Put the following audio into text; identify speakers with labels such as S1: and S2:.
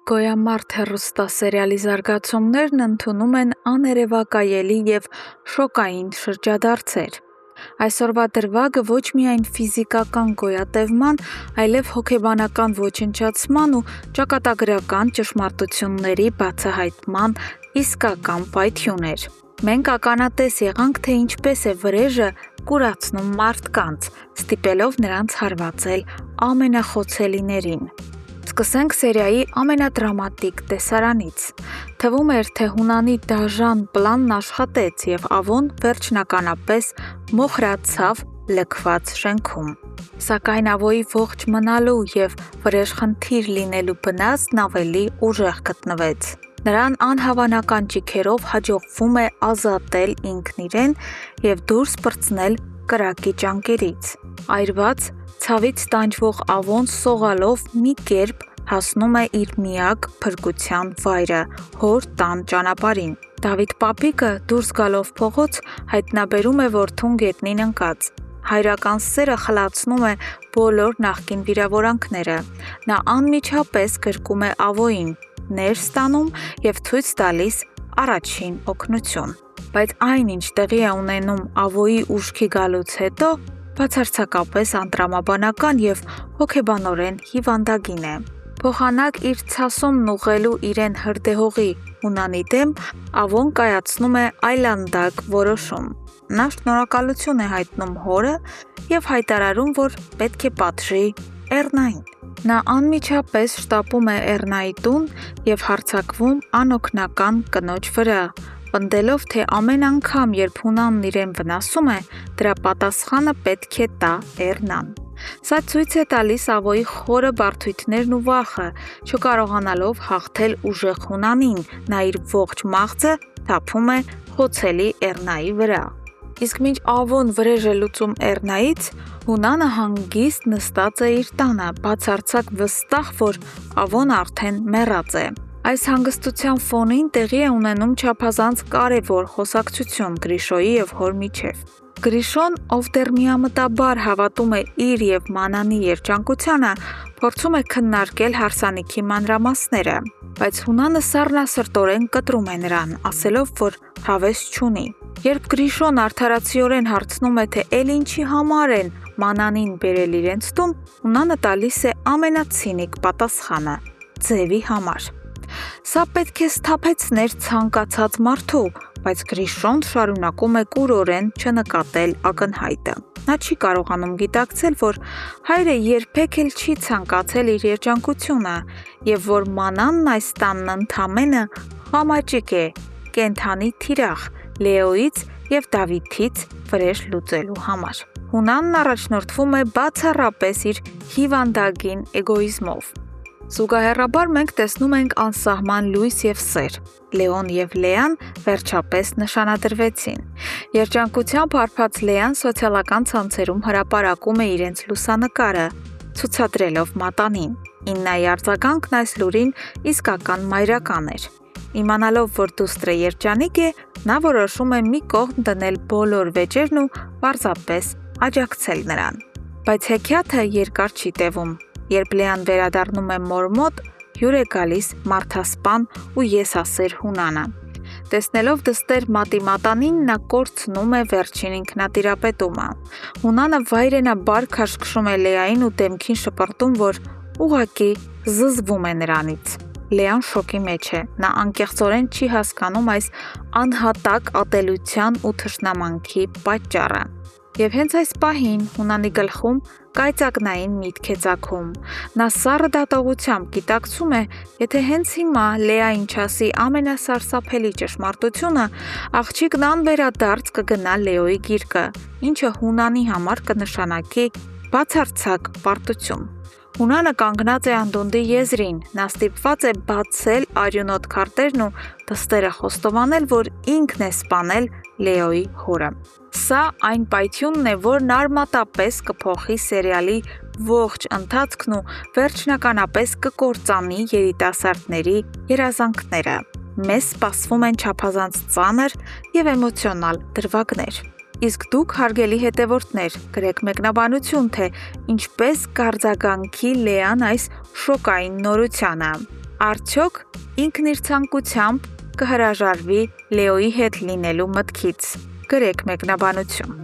S1: Գոյամարտ հեռուստասերիալի զարգացումներն ընդունում են աներևակայելի և շոկային շրջադարձեր։ Այսօրվա դրվագը ոչ միայն ֆիզիկական գոյատևման, այլև հոգեբանական ոչնչացման ու ճակատագրական ճշմարտությունների բացահայտման իսկական պայթյուն էր։ Մենք ականատես եղանք, թե ինչպես է վրեժը կուրացնում մարդկանց, ստիպելով նրանց հարվածել ամենախոցելիներին։ Սկսենք սերիայի ամենադրամատիկ տեսարանից։ Թվում էր, թե Հունանի դաժան պլանն աշխատեց և Ավոն վերջնականապես մոխրացավ լքված շենքում։ Սակայն Ավոյի ողջ մնալու և վրեժխնդիր լինելու բնազդն ավելի ուժեղ գտնվեց։ Նրան անհավանական ճիգերով հաջողվում է ազատել ինքն իրեն և դուրս պրծնել կրակի ճանկերից։ Այրված, ցավից տանջվող Ավոն սողալով մի կերպ հասնում է իր միակ փրկության վայրը՝ հոր տան ճանապարհին։ Դավիթ պապիկը դուրս գալով փողոց հայտնաբերում է որդուն գետնին ընկած։ Հայրական սերը խլացնում է բոլոր նախկին վիրավորանքները։ Նա անմիջապես գրկում է Ավոյին, ներս տանում և ցույց տալիս առաջին օգնություն։ Բայց այն, ինչ տեղի է ունենում Ավոյի ուշքի գալուց հետո, բացարձակապես անտրամաբանական և հոգեբանորեն հիվանդագին է։ Փոխանակ իր ցասումն ուղղելու իրեն հրդեհողի Հունանի դեմ, Ավոն կայացնում է այլանդակ որոշում։ Նա շնորհակալություն է հայտնում հորը և հայտարարում, որ պետք է պատժի Էռնային։ Նա անմիջապես շտապում է Էռնայի տուն և հարձակվում անօգնական կնոջ վրա, պնդելով, թե ամեն անգամ, երբ Հունանն իրեն վնասում է, դրա պատասխանը պետք է տա Էռնան։ Սա ցույց է տալիս Ավոյի խորը բարդություններն ու վախը, չկարողանալով հաղթել ուժեղ Հունանին, նա իր ողջ մաղձը թափում է խոցելի Էռնայի վրա։ Իսկ մինչ Ավոն վրեժ է լուծում Էռնայից, Հունանը հանգիստ նստած է իր տանը, բացարձակ վստահ, որ Ավոն արդեն մեռած է։ Այս հանգստության ֆոնին տեղի է ունենում չափազանց կարևոր խոսակցություն Գրիշոյի և հոր միջև։ Գրիշոն, ով դեռ միամտաբար հավատում է իր և Մանանի երջանկությանը, փորձում է քննարկել հարսանիքի մանրամասները, բայց Հունանը սառնասրտորեն կտրում է նրան, ասելով, որ հավես չունի։ Երբ Գրիշոն արդարացիորեն հարցնում է, թե էլ ինչի համար են Մանանին բերել իրենց տուն, Հունանը տալիս է ամենացինիկ պատասխանը՝ ձևի համար։ Սա պետք է սթափեցներ ցանկացած մարդու, բայց Գրիշոն շարունակում է կուրորեն չնկատել ակնհայտը։ Նա չի կարողանում գիտակցել, որ հայրը երբեք էլ չի ցանկացել իր երջանկությունը և որ Մանանն այս տանն ընդամենը խամաճիկ է, կենդանի թիրախ Լեոյից և Դավիթից վրեժ լուծելու համար։ Հունանն առաջնորդվում է բացառապես իր հիվանդագին էգոիզմով։ Զուգահեռաբար մենք տեսնում ենք անսահման լույս և սեր։ Լեոն և Լեան վերջապես նշանադրվեցին։ Երջանկությամբ հարբած Լեան սոցիալական ցանցերում հրապարակում է իրենց լուսանկարը, ցուցադրելով մատանին։ Իննայի արձագանքն այս լուրին իսկական մայրական էր։ Իմանալով, որ դուստրը երջանիկ է, նա որոշում է մի կողմ դնել բոլոր վեճերն ու պարզապես աջակցել նրան։ Բայց հեքիաթը երկար չի տևում։ Երբ Լեան վերադառնում է մոր մոտ, հյուր է գալիս մարդասպան ու եսասեր Հունանը։ Տեսնելով դստեր մատի մատանին, նա կորցնում է վերջին ինքնատիրապետումը։ Հունանը վայրենաբար քաշքշում է Լեային ու դեմքին շպրտում, որ ուղղակի զզվում է նրանից։ Լեան շոկի մեջ է, նա անկեղծորեն չի հասկանում այս անհատակ ատելության ու թշնամանքի պատճառը։ Եվ հենց այս պահին Հունանի գլխում կայծակնային միտք է ծագում։ Նա սառը դատողությամբ գիտակցում է, եթե հենց հիմա Լեային չասի ամենասարսափելի ճշմարտությունը, աղջիկն անվերադարձ կգնա Լեոյի գիրկը, ինչը Հունանի համար կնշանակի բացարձակ պարտություն։ Հունանը կանգնած է անդունդի եզրին, նա ստիպված է բացել արյունոտ քարտերն ու դստերը խոստովանել, որ ինքն է սպանել Լեոյի հորը։ Սա այն պայթյունն է, որն արմատապես կփոխի սերիալի ողջ ընթացքն ու վերջնականապես կկործանի երիտասարդների երազանքները։ Մեզ սպասվում են չափազանց ծանր և էմոցիոնալ դրվագներ։ Իսկ դուք, հարգելի հետևորդներ, գրեք մեկնաբանություն, թե ինչպես կարձագանքի Լեան այս շոկային նորությանը։ Արդյոք ինքն իր ցանկությամբ կհրաժարվի Լեոյի հետ լինելու մտքից։ Գրեք մեկնաբանություն։